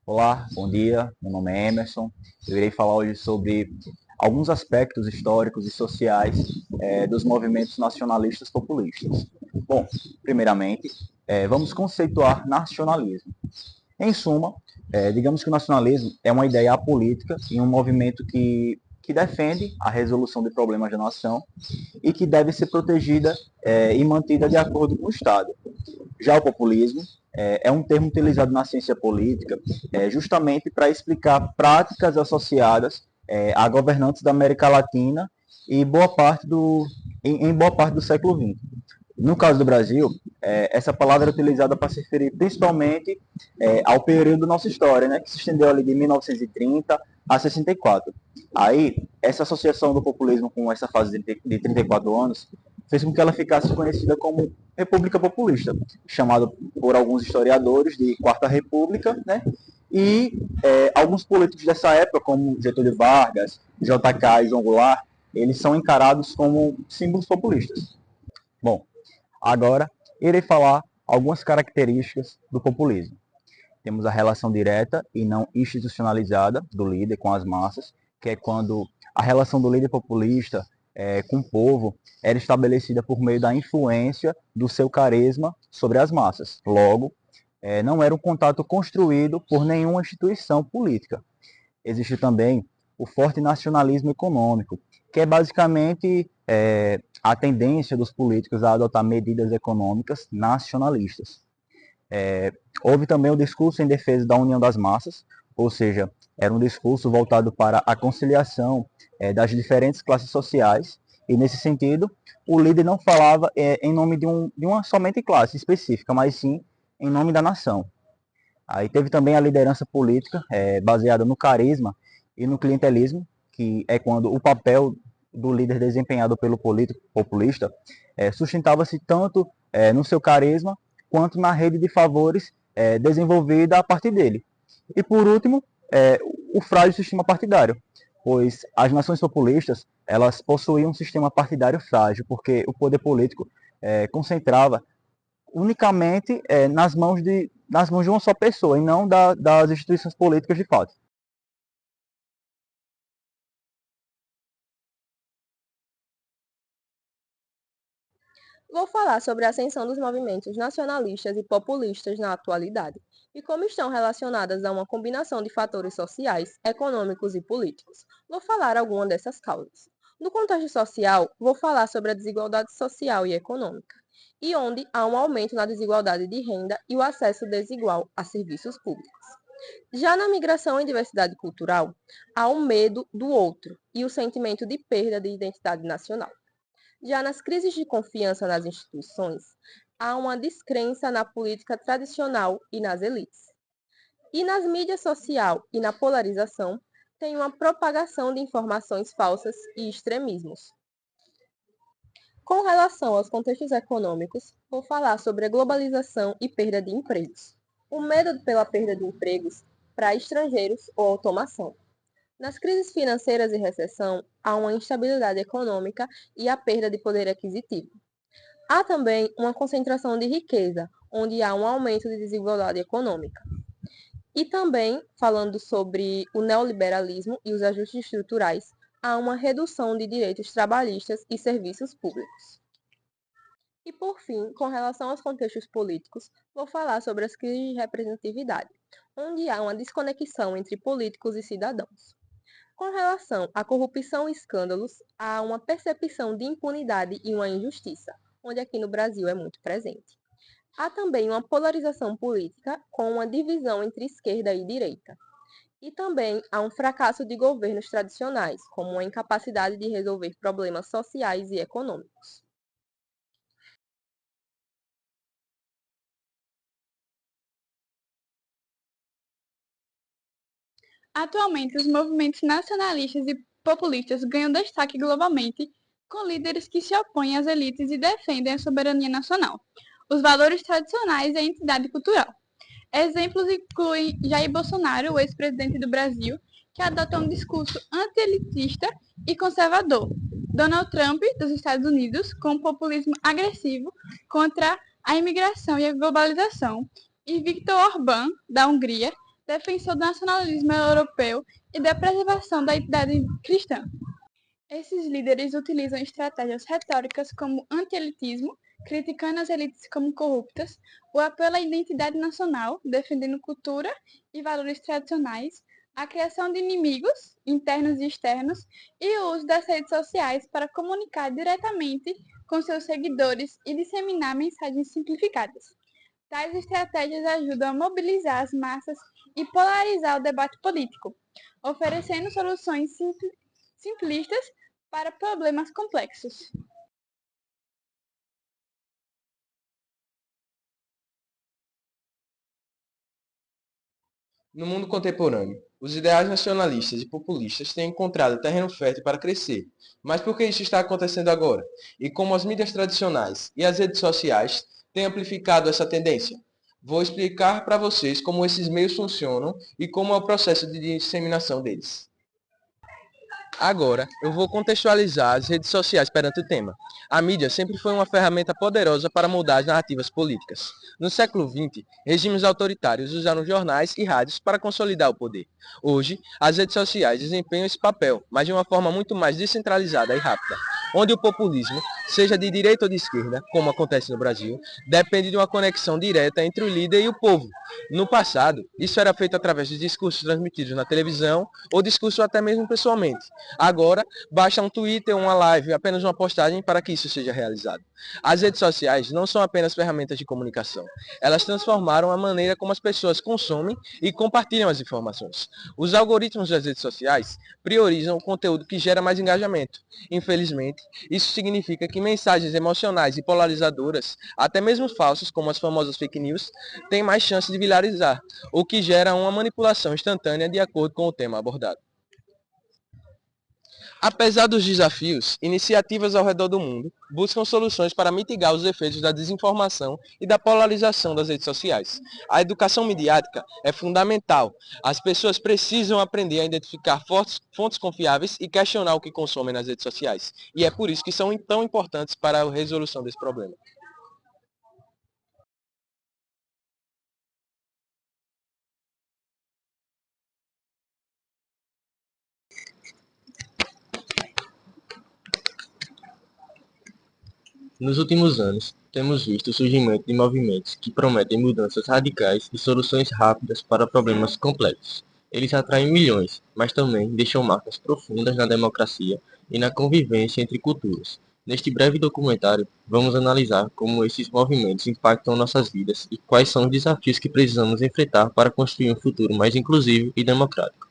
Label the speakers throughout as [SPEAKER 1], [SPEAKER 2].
[SPEAKER 1] Olá, bom dia. Meu nome é Emerson. Eu irei falar hoje sobre alguns aspectos históricos e sociais dos movimentos nacionalistas populistas. Bom, primeiramente, vamos conceituar nacionalismo. Em suma, digamos que o nacionalismo é uma ideia apolítica e um movimento que defende a resolução de problemas da nação e que deve ser protegida e mantida de acordo com o Estado. Já o populismo é um termo utilizado na ciência política justamente para explicar práticas associadas a governantes da América Latina e em boa parte do século XX. No caso do Brasil, essa palavra é utilizada para se referir principalmente ao período da nossa história, né, que se estendeu ali de 1930 a 64. Aí, essa associação do populismo com essa fase de 34 anos fez com que ela ficasse conhecida como República Populista, chamada por alguns historiadores de Quarta República, né? E alguns políticos dessa época, como Getúlio Vargas, JK e João Goulart, eles são encarados como símbolos populistas. Bom, agora irei falar algumas características do populismo. Temos a relação direta e não institucionalizada do líder com as massas, que é quando a relação do líder populista com o povo era estabelecida por meio da influência do seu carisma sobre as massas. Logo, não era um contato construído por nenhuma instituição política. Existe também o forte nacionalismo econômico, que é basicamente a tendência dos políticos a adotar medidas econômicas nacionalistas. Houve também o discurso em defesa da união das massas, ou seja, era um discurso voltado para a conciliação das diferentes classes sociais, e nesse sentido, o líder não falava em nome de uma somente classe específica, mas sim em nome da nação. Aí teve também a liderança política, baseada no carisma e no clientelismo, que é quando o papel do líder desempenhado pelo político populista sustentava-se tanto no seu carisma quanto na rede de favores desenvolvida a partir dele. E por último, o frágil sistema partidário, pois as nações populistas elas possuíam um sistema partidário frágil, porque o poder político concentrava unicamente nas mãos de uma só pessoa e não das instituições políticas de fato.
[SPEAKER 2] Vou falar sobre a ascensão dos movimentos nacionalistas e populistas na atualidade e como estão relacionadas a uma combinação de fatores sociais, econômicos e políticos. Vou falar algumas dessas causas. No contexto social, vou falar sobre a desigualdade social e econômica, e onde há um aumento na desigualdade de renda e o acesso desigual a serviços públicos. Já na migração e diversidade cultural, há o medo do outro e o sentimento de perda de identidade nacional. Já nas crises de confiança nas instituições, há uma descrença na política tradicional e nas elites. E nas mídias social e na polarização, tem uma propagação de informações falsas e extremismos. Com relação aos contextos econômicos, vou falar sobre a globalização e perda de empregos. O medo pela perda de empregos para estrangeiros ou automação. Nas crises financeiras e recessão, há uma instabilidade econômica e a perda de poder aquisitivo. Há também uma concentração de riqueza, onde há um aumento de desigualdade econômica. E também, falando sobre o neoliberalismo e os ajustes estruturais, há uma redução de direitos trabalhistas e serviços públicos. E, por fim, com relação aos contextos políticos, vou falar sobre as crises de representatividade, onde há uma desconexão entre políticos e cidadãos. Com relação à corrupção e escândalos, há uma percepção de impunidade e uma injustiça, onde aqui no Brasil é muito presente. Há também uma polarização política com uma divisão entre esquerda e direita. E também há um fracasso de governos tradicionais, como uma incapacidade de resolver problemas sociais e econômicos.
[SPEAKER 3] Atualmente, os movimentos nacionalistas e populistas ganham destaque globalmente, com líderes que se opõem às elites e defendem a soberania nacional, os valores tradicionais e a identidade cultural. Exemplos incluem Jair Bolsonaro, o ex-presidente do Brasil, que adota um discurso anti-elitista e conservador, Donald Trump, dos Estados Unidos, com um populismo agressivo contra a imigração e a globalização, e Viktor Orbán, da Hungria, defensor do nacionalismo europeu e da preservação da identidade cristã. Esses líderes utilizam estratégias retóricas como anti-elitismo, criticando as elites como corruptas, o apelo à identidade nacional, defendendo cultura e valores tradicionais, a criação de inimigos, internos e externos, e o uso das redes sociais para comunicar diretamente com seus seguidores e disseminar mensagens simplificadas. Tais estratégias ajudam a mobilizar as massas e polarizar o debate político, oferecendo soluções simplistas para problemas complexos.
[SPEAKER 4] No mundo contemporâneo, os ideais nacionalistas e populistas têm encontrado terreno fértil para crescer. Mas por que isso está acontecendo agora? E como as mídias tradicionais e as redes sociais têm amplificado essa tendência? Vou explicar para vocês como esses meios funcionam e como é o processo de disseminação deles. Agora, eu vou contextualizar as redes sociais perante o tema. A mídia sempre foi uma ferramenta poderosa para mudar as narrativas políticas. No século XX, regimes autoritários usaram jornais e rádios para consolidar o poder. Hoje, as redes sociais desempenham esse papel, mas de uma forma muito mais descentralizada e rápida, onde o populismo, seja de direita ou de esquerda, como acontece no Brasil, depende de uma conexão direta entre o líder e o povo. No passado, isso era feito através de discursos transmitidos na televisão ou discursos até mesmo pessoalmente. Agora, basta um Twitter, uma live, apenas uma postagem para que isso seja realizado. As redes sociais não são apenas ferramentas de comunicação. Elas transformaram a maneira como as pessoas consomem e compartilham as informações. Os algoritmos das redes sociais priorizam o conteúdo que gera mais engajamento. Infelizmente, isso significa que mensagens emocionais e polarizadoras, até mesmo falsas, como as famosas fake news, têm mais chance de viralizar, o que gera uma manipulação instantânea de acordo com o tema abordado. Apesar dos desafios, iniciativas ao redor do mundo buscam soluções para mitigar os efeitos da desinformação e da polarização das redes sociais. A educação midiática é fundamental. As pessoas precisam aprender a identificar fontes confiáveis e questionar o que consomem nas redes sociais. E é por isso que são tão importantes para a resolução desse problema. Nos últimos anos, temos visto o surgimento de movimentos que prometem mudanças radicais e soluções rápidas para problemas complexos. Eles atraem milhões, mas também deixam marcas profundas na democracia e na convivência entre culturas. Neste breve documentário, vamos analisar como esses movimentos impactam nossas vidas e quais são os desafios que precisamos enfrentar para construir um futuro mais inclusivo e democrático.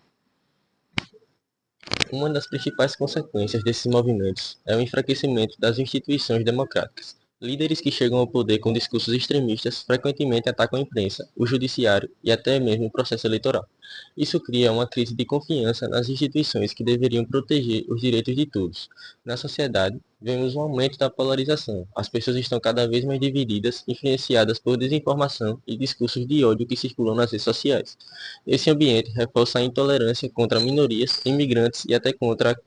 [SPEAKER 4] Uma das principais consequências desses movimentos é o enfraquecimento das instituições democráticas. Líderes que chegam ao poder com discursos extremistas frequentemente atacam a imprensa, o judiciário e até mesmo o processo eleitoral. Isso cria uma crise de confiança nas instituições que deveriam proteger os direitos de todos. Na sociedade, vemos um aumento da polarização. As pessoas estão cada vez mais divididas, influenciadas por desinformação e discursos de ódio que circulam nas redes sociais. Esse ambiente reforça a intolerância contra minorias, imigrantes e até contra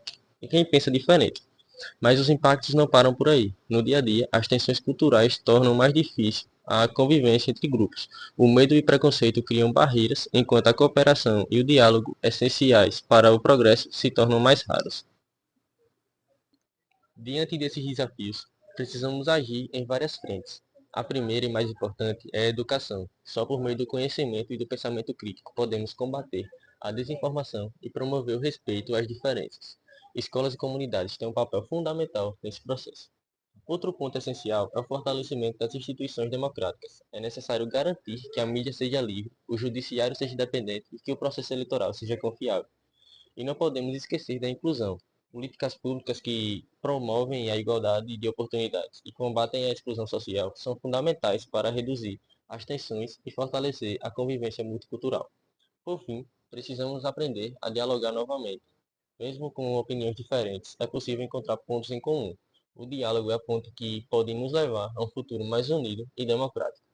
[SPEAKER 4] quem pensa diferente. Mas os impactos não param por aí. No dia a dia, as tensões culturais tornam mais difícil a convivência entre grupos. O medo e o preconceito criam barreiras, enquanto a cooperação e o diálogo, essenciais para o progresso, se tornam mais raros. Diante desses desafios, precisamos agir em várias frentes. A primeira e mais importante é a educação. Só por meio do conhecimento e do pensamento crítico podemos combater a desinformação e promover o respeito às diferenças. Escolas e comunidades têm um papel fundamental nesse processo. Outro ponto essencial é o fortalecimento das instituições democráticas. É necessário garantir que a mídia seja livre, o judiciário seja independente e que o processo eleitoral seja confiável. E não podemos esquecer da inclusão. Políticas públicas que promovem a igualdade de oportunidades e combatem a exclusão social são fundamentais para reduzir as tensões e fortalecer a convivência multicultural. Por fim, precisamos aprender a dialogar novamente. Mesmo com opiniões diferentes, é possível encontrar pontos em comum. O diálogo é a ponte que pode nos levar a um futuro mais unido e democrático.